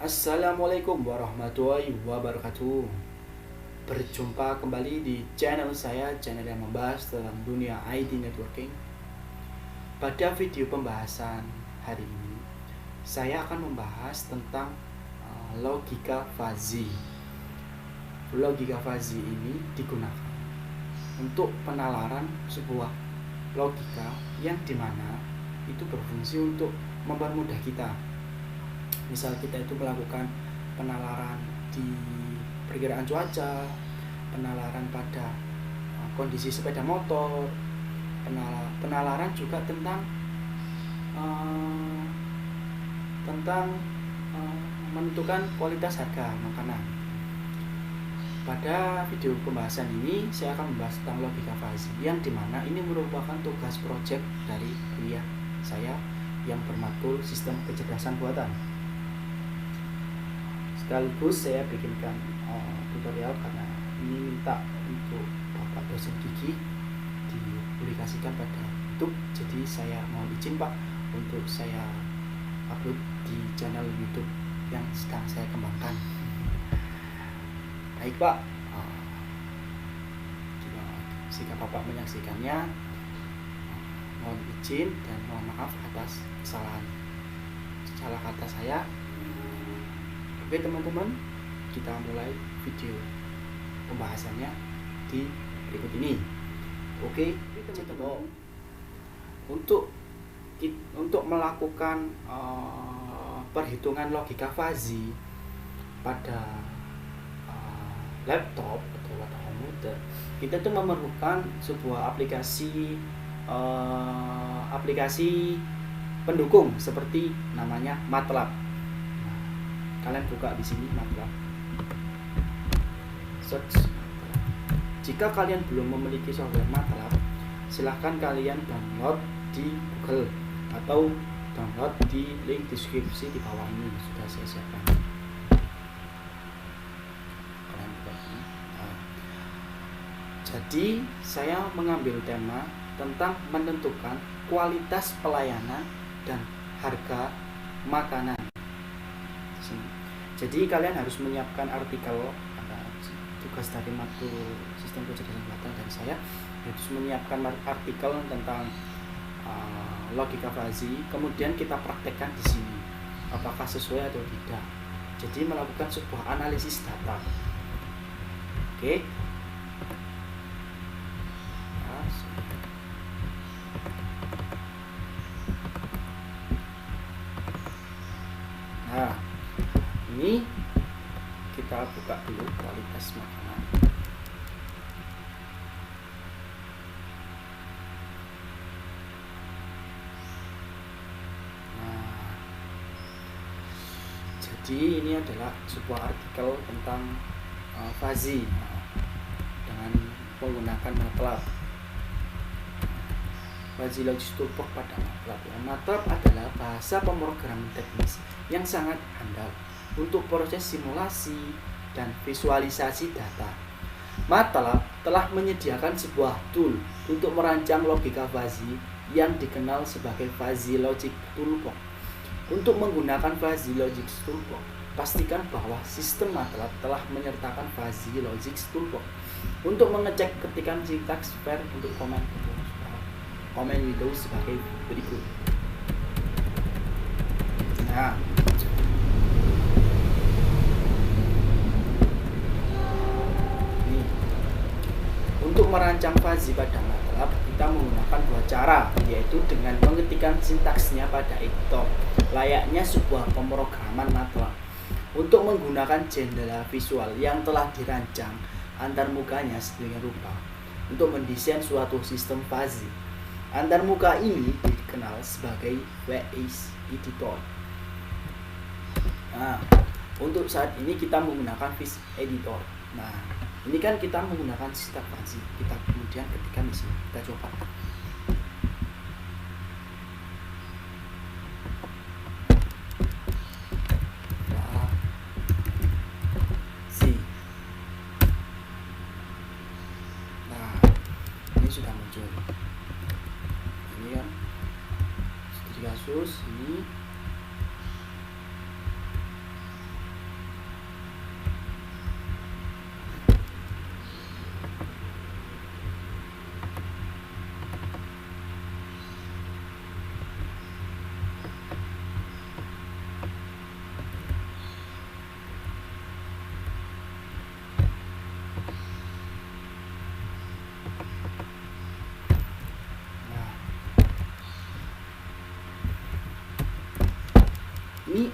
Assalamualaikum warahmatullahi wabarakatuh. Berjumpa kembali di channel saya, channel yang membahas tentang dunia IT networking. Pada video pembahasan hari ini, saya akan membahas tentang logika fuzzy. Logika fuzzy ini digunakan untuk penalaran sebuah logika yang dimana itu berfungsi untuk mempermudah kita. Misal kita itu melakukan penalaran di perkiraan cuaca, penalaran pada kondisi sepeda motor, penalaran juga tentang menentukan kualitas harga makanan. Pada video pembahasan ini saya akan membahas tentang logika fuzzy, yang dimana ini merupakan tugas proyek dari kuliah saya yang bermatkul sistem kecerdasan buatan. Sekaligus saya bikinkan tutorial karena ini minta untuk Bapak dosen gigi dipublikasikan pada YouTube. Jadi saya mohon izin Pak untuk saya upload di channel YouTube yang sedang saya kembangkan. Baik Pak, jika Bapak menyaksikannya, mohon izin dan mohon maaf atas salah kata saya. Oke teman-teman, kita mulai video pembahasannya di berikut ini. Oke teman-teman, untuk melakukan perhitungan logika fuzzy pada laptop atau komputer, kita tuh memerlukan sebuah aplikasi pendukung seperti namanya MATLAB. Kalian buka di sini MATLAB, search. Jika kalian belum memiliki software MATLAB, silahkan kalian download di Google atau download di link deskripsi di bawah ini, sudah saya siapkan. Kalian buka ini. Jadi saya mengambil tema tentang menentukan kualitas pelayanan dan harga makanan. Jadi kalian harus menyiapkan artikel, tugas dari matkul sistem kecerdasan buatan dan saya harus menyiapkan artikel tentang logika fuzzy, kemudian kita praktekkan di sini apakah sesuai atau tidak. Jadi melakukan sebuah analisis data. Oke. Nah, ini kita buka dulu kualitas makanan. Nah, jadi ini adalah sebuah artikel tentang fuzzy dengan menggunakan MATLAB. Fuzzy Logic Toolbox pada MATLAB. MATLAB adalah bahasa pemrograman teknis yang sangat handal untuk proses simulasi dan visualisasi data. MATLAB telah menyediakan sebuah tool untuk merancang logika fuzzy yang dikenal sebagai Fuzzy Logic Toolbox. Untuk menggunakan Fuzzy Logic Toolbox, pastikan bahwa sistem MATLAB telah menyertakan Fuzzy Logic Toolbox. Untuk mengecek ketikan sintaks var untuk komen Windows sebagai berikut. Nah, untuk merancang fuzzy pada MATLAB, kita menggunakan dua cara, yaitu dengan mengetikkan sintaksnya pada editor, layaknya sebuah pemrograman MATLAB. Untuk menggunakan jendela visual yang telah dirancang antarmukanya sedemikian rupa untuk mendesain suatu sistem fuzzy. Antarmuka ini dikenal sebagai VS Editor. Nah, untuk saat ini kita menggunakan VS Editor. Nah, ini kan kita menggunakan sintaks fuzzy. Kita kemudian ketikkan di sini. Kita coba. Nah, ini sudah muncul. Ini kan studi kasus ini.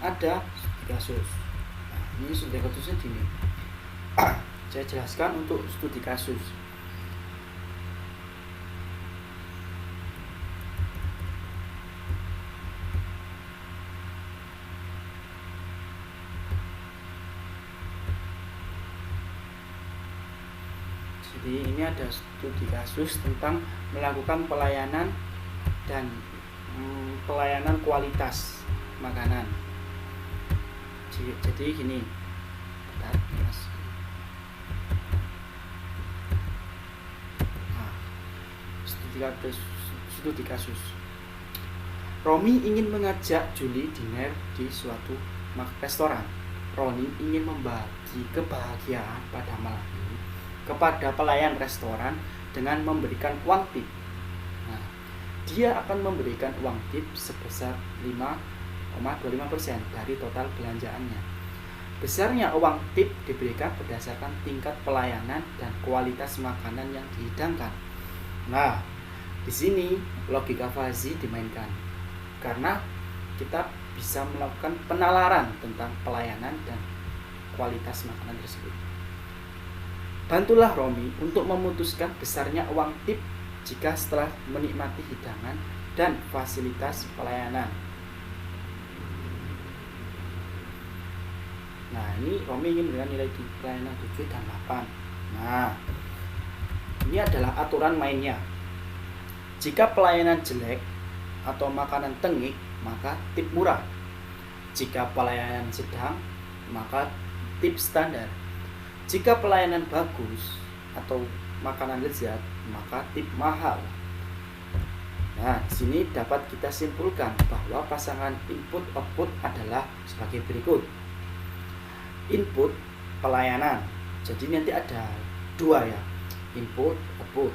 ada studi kasus. Nah, ini studi kasusnya gini. Saya jelaskan untuk studi kasus. Jadi ini ada studi kasus tentang melakukan pelayanan dan pelayanan kualitas makanan. Jadi gini, studi kasus. Romi ingin mengajak Julie dinner di suatu restoran. Roni ingin membagi kebahagiaan pada malam ini kepada pelayan restoran dengan memberikan uang tip. Nah, dia akan memberikan uang tip sebesar 5,25% dari total belanjaannya. Besarnya uang tip diberikan berdasarkan tingkat pelayanan dan kualitas makanan yang dihidangkan. Nah, di sini logika Fuzzy dimainkan karena kita bisa melakukan penalaran tentang pelayanan dan kualitas makanan tersebut. Bantulah Romi untuk memutuskan besarnya uang tip jika setelah menikmati hidangan dan fasilitas pelayanan. Nah, ini Romi ingin memberikan nilai di pelayanan 7 dan 8. Nah, ini adalah aturan mainnya. Jika pelayanan jelek atau makanan tengik, maka tip murah. Jika pelayanan sedang, maka tip standar. Jika pelayanan bagus atau makanan lezat, maka tip mahal. Nah, di sini dapat kita simpulkan bahwa pasangan input-output adalah sebagai berikut. Input, pelayanan. Jadi nanti ada 2 ya, input, output.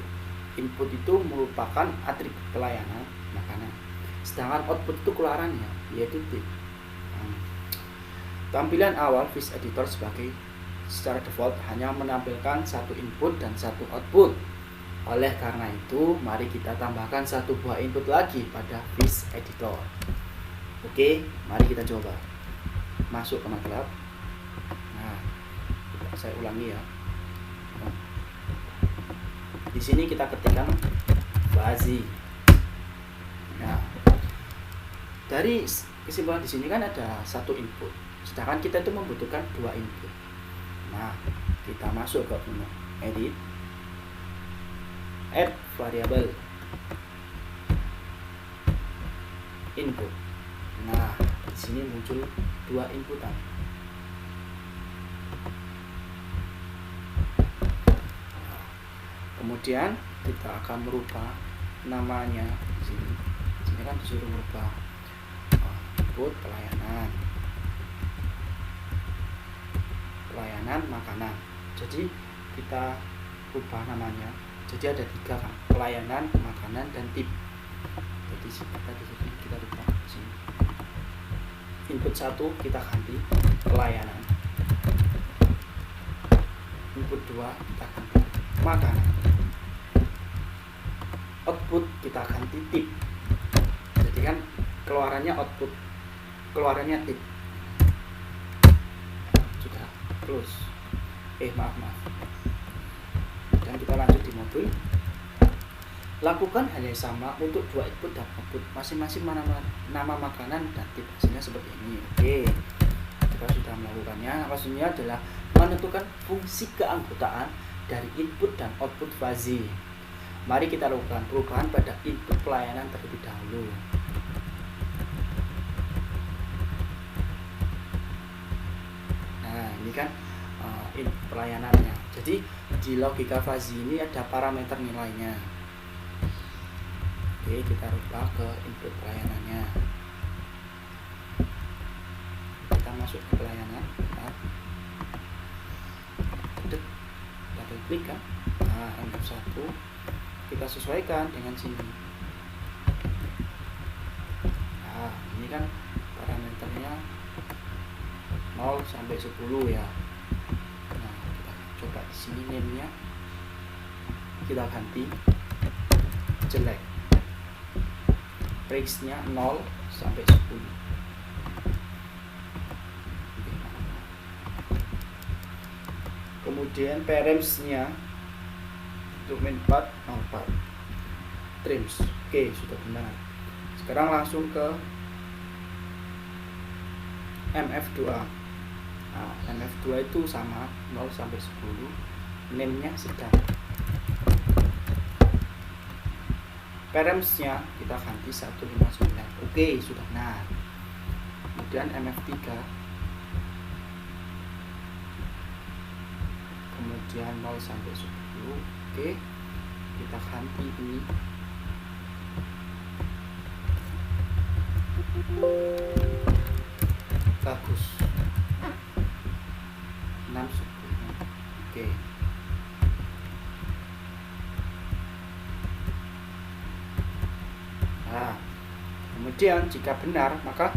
Input itu merupakan atribut pelayanan makanan, sedangkan output itu keluarannya, yaitu tip. Tampilan awal Fish Editor secara default hanya menampilkan 1 input dan 1 output. Oleh karena itu, mari kita tambahkan 1 buah input lagi pada Fish Editor. Oke, mari kita coba. Masuk ke MATLAB. Nah, saya ulangi ya. Di sini kita ketikkan Fuzzy. Nah, dari kesimpulan di sini kan ada 1 input, sedangkan kita itu membutuhkan 2 input. Nah, kita masuk ke menu edit, add variable input. Nah, di sini muncul 2 inputan. Kemudian kita akan merubah namanya di sini. Di sini kan disuruh merubah input pelayanan makanan. Jadi kita ubah namanya. Jadi ada 3 kan, pelayanan, makanan, dan tip. Jadi kita ubah di sini. Input 1 kita ganti pelayanan. Input 2 kita ganti makanan. Output kita ganti tip. Jadi kan keluarannya output, keluarannya tip. Sudah close. Maaf. Dan kita lanjut di modul. Lakukan hal yang sama untuk 2 input dan output, masing-masing nama makanan dan tip. Hasilnya seperti ini. Oke, kita sudah melakukannya. Maksudnya adalah menentukan fungsi keanggotaan dari input dan output Fuzzy. Mari kita lakukan perubahan pada input pelayanan terlebih dahulu. Nah, ini kan input pelayanannya. Jadi di logika Fuzzy ini ada parameter nilainya. Oke, kita rubah ke input pelayanannya. Kita masuk ke pelayanan. Double klik kan. Nah, input 1 kita sesuaikan dengan sini. Nah, ini kan parameternya 0 sampai 10 ya. Nah, kita coba di sini name-nya kita ganti jelek. Range-nya 0 sampai 10. Kemudian params-nya domain 4 04 trims. Oke, sudah benar. Sekarang langsung ke MF2. Nah, MF2 itu sama 0 sampai 10. Name-nya sedang. Params-nya kita ganti 159. Oke, sudah benar. Kemudian MF3. Kemudian 0 sampai 10. Oke. Kita ganti ini. Bagus. 6 10. Oke. Nah, kemudian jika benar maka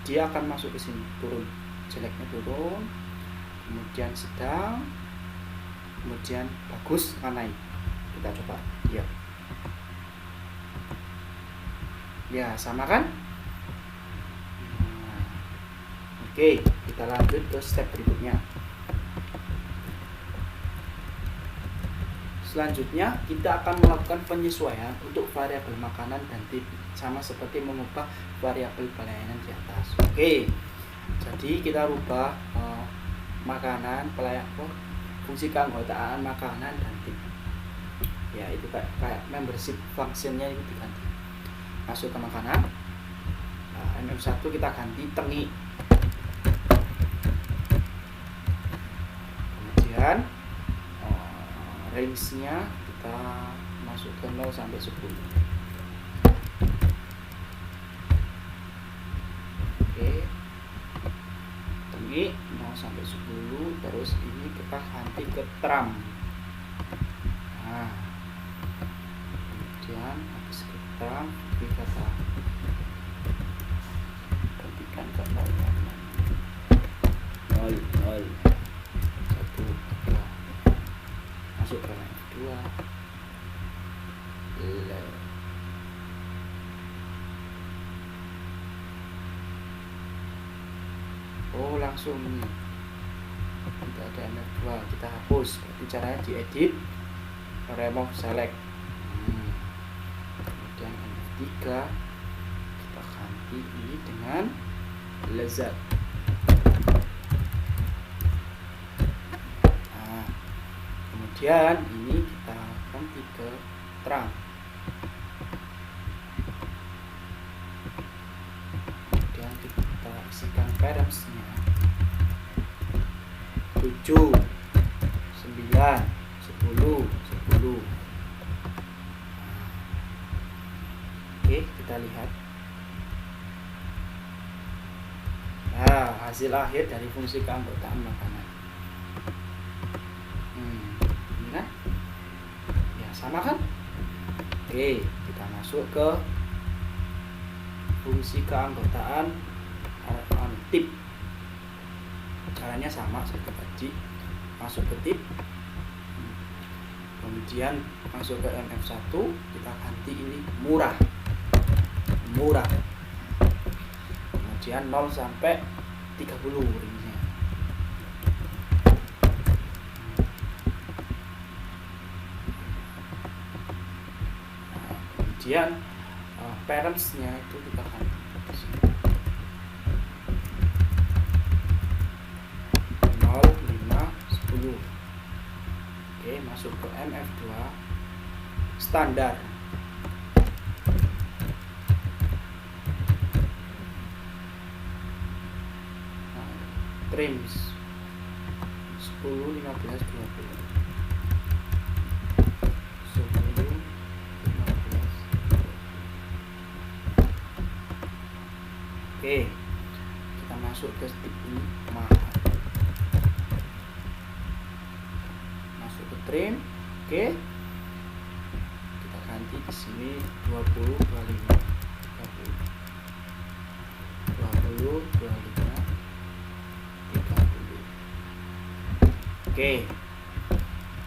dia akan masuk ke sini, turun, jeleknya turun, kemudian sedang, kemudian bagus akan naik. Kita coba, ya sama kan? Nah, oke, kita lanjut ke step berikutnya. Selanjutnya kita akan melakukan penyesuaian untuk variabel makanan dan tip, sama seperti mengubah variabel pelayanan di atas. Oke, jadi kita rubah makanan, fungsi keanggotaan makanan dan tip. Ya, itu kayak membership functionnya itu diganti. Masuk ke makanan. Nah, MM1 kita ganti tengi. Kemudian range-nya kita masuk ke 0 sampai 10. Oke. Tengi 0 sampai 10, terus ini kita ganti ke tram. Nah. Kemudian habis ke tram kita gantikan ke 0 0 1 3. Masuk ke line 2. Oh, langsung nih. Tidak ada MF2, kita hapus. Berarti caranya diedit, remove select. Kemudian MF3 kita ganti ini dengan lezat. Kemudian ini kita ganti ke terang. Kemudian kita isikan params-nya 7 9 10 10. Oke, kita lihat. Nah, hasil akhir dari fungsi keanggotaan makanan. Kan? Ya, sama kan? Oke, kita masuk ke fungsi keanggotaan tip. Caranya sama seperti tadi. Masuk ke tip. Kemudian masuk ke MF1, kita ganti ini murah. Kemudian 0 sampai 30 ringnya. Kemudian params-nya itu kita ganti ke sini. 0 5 10. Oke, masuk ke MF2 standar. Trims 10 15 20. 10 Oke, kita masuk ke tip ini, masuk ke trim. Oke, kita ganti di sini 20 25 20 25 30. Oke,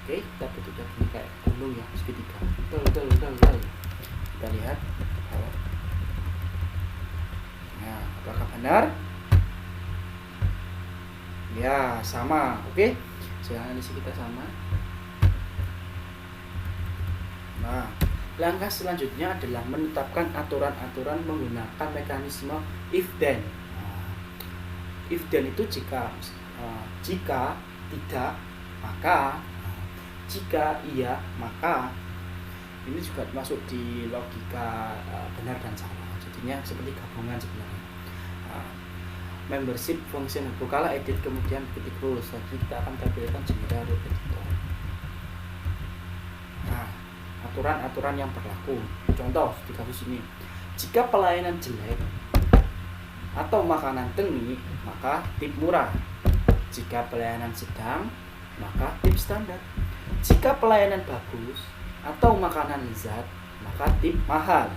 kita bentuknya begini kayak gunung ya, segitiga. Betul. Kita lihat bawah. Nah, apakah benar? Ya, sama. Oke. Jalan analisis kita sama. Nah, langkah selanjutnya adalah menetapkan aturan-aturan menggunakan mekanisme if then. If then itu jika tidak maka, jika iya maka. Ini juga masuk di logika benar dan salah. Jadinya seperti gabungan sebenarnya. Membership function bukalah edit kemudian ketik rules. Jadi kita akan tampilkan jendela rule editor. Nah, aturan-aturan yang berlaku. Contoh di kasus ini, jika pelayanan jelek atau makanan tengik, maka tip murah. Jika pelayanan sedang, maka tip standar. Jika pelayanan bagus atau makanan lezat, maka tip mahal.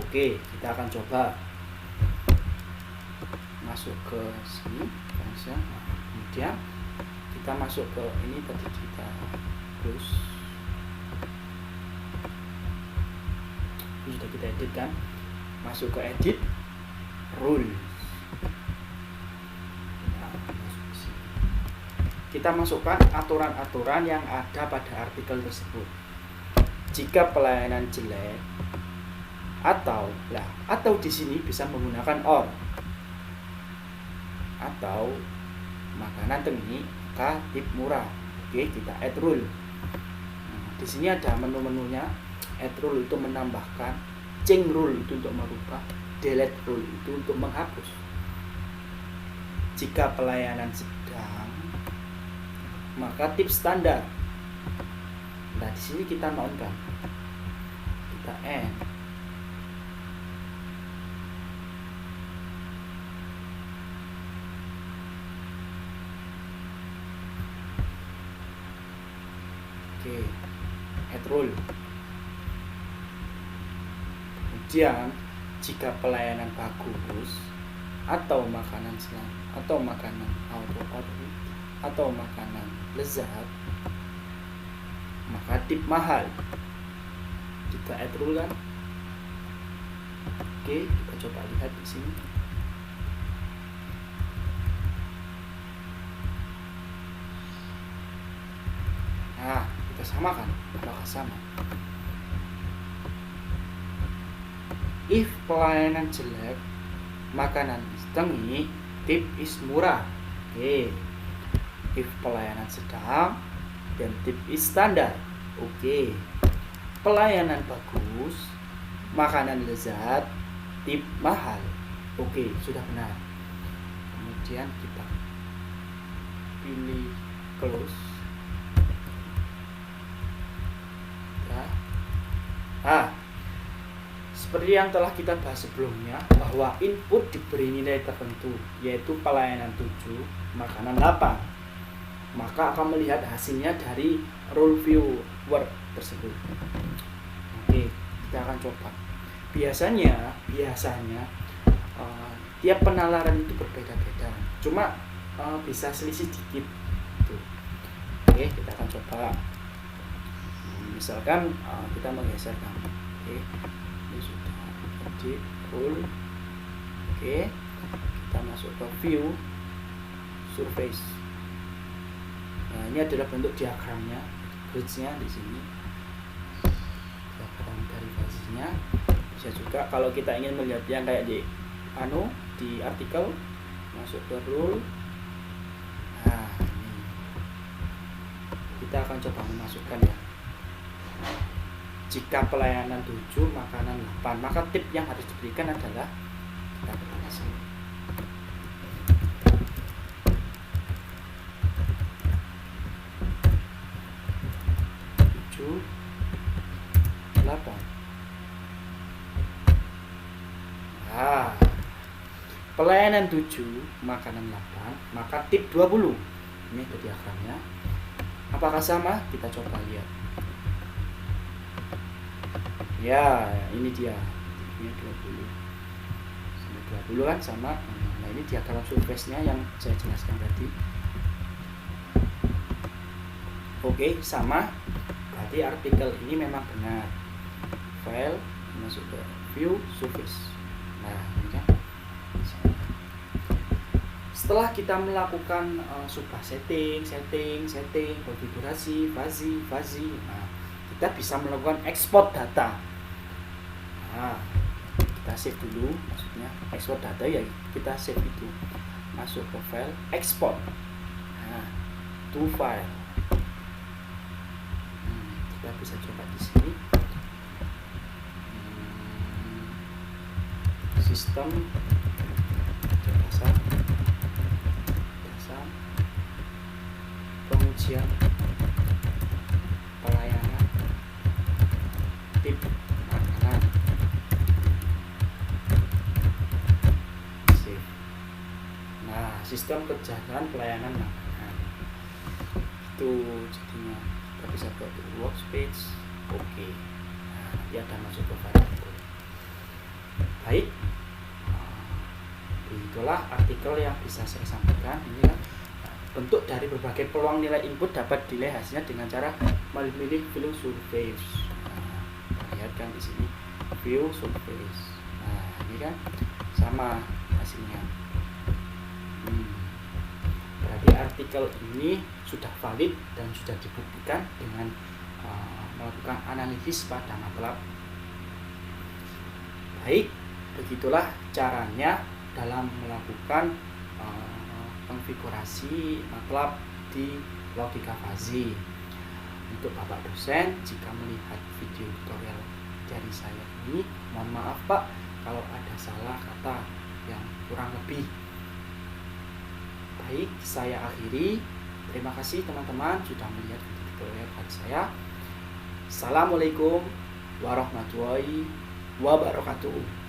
Oke, kita akan coba masuk ke sini, kemudian kita masuk ke ini tadi kita terus. Ini sudah kita edit kan, masuk ke edit rule. Kita masukkan aturan-aturan yang ada pada artikel tersebut. Jika pelayanan jelek atau di sini bisa menggunakan or, atau makanan tengik maka tip murah. Oke, kita add rule. Di sini ada menu-menunya. Add rule itu menambahkan, change rule itu untuk merubah, delete rule itu untuk menghapus. Jika pelayanan sedang, maka tip standar. Nah, di sini kita nonkan, kita end. Oke, add rule. Kemudian jika pelayanan bagus atau makanan selang atau makanan auto order atau makanan lezat, maka tip mahal. Kita add rule kan. Oke, kita coba lihat di sini. Nah, kita samakan. Apakah sama? If pelayanan jelek, makanan tengik, tip is murah. Oke. If pelayanan sedang, dan tip is standar. Oke. Pelayanan bagus, makanan lezat, tip mahal. Oke, sudah benar. Kemudian kita pilih close. Ya. Seperti yang telah kita bahas sebelumnya, bahwa input diberi nilai tertentu, yaitu pelayanan 7, makanan 8. Maka akan melihat hasilnya dari rule view word tersebut. Oke, kita akan coba. Biasanya tiap penalaran itu berbeda-beda. Cuma bisa selisih dikit. Oke, kita akan coba. Misalkan kita menggeserkan. Oke, ini sudah edit rule. Oke, kita masuk ke view surface. Nah, ini adalah bentuk diagramnya, gridsnya di sini. Diagram derivasinya. Bisa juga kalau kita ingin melihat yang kayak di artikel, masuk ke rule. Nah, ini kita akan coba memasukkan ya. Jika pelayanan 7, makanan 8, maka tip yang harus diberikan adalah kita ketahui sini. 7, 8. Nah, pelayanan 7, makanan 8, maka tip 20. Ini diagramnya. Apakah sama? Kita coba lihat. Ya, ini dia. Ini 20. Sampai 20 kan sama. Nah, ini diagram surface-nya yang saya jelaskan tadi. Oke, sama. Berarti artikel ini memang benar. File, masuk ke view surface. Nah, ini kan. Setelah kita melakukan subah setting, konfigurasi, fuzzy, nah, kita bisa melakukan ekspor data. Nah, kita save dulu, maksudnya ekspor data ya kita save itu, masuk ke file export, nah, to file. Kita bisa coba di sini, sistem dasar pengujian pelayanan tip makanan, save. Nah, sistem kejahatan pelayanan makanan itu jadinya kita bisa buat workspace. Oke. Nah, nanti ada masuk ke variabel. Baik, itulah artikel yang bisa saya sampaikan. Ini kan bentuk dari berbagai peluang nilai input dapat dilihat hasilnya dengan cara memilih view surface. Nah, lihat kan di sini view surface. Nah, ini kan sama hasilnya. Berarti artikel ini sudah valid dan sudah dibuktikan dengan melakukan analisis pada MATLAB. Baik, begitulah caranya dalam melakukan konfigurasi MATLAB di logika fuzzy. Untuk Bapak dosen, jika melihat video tutorial dari saya ini, mohon maaf Pak kalau ada salah kata yang kurang lebih. Baik, saya akhiri. Terima kasih teman-teman sudah melihat video tutorial dari saya. Assalamualaikum warahmatullahi wabarakatuh.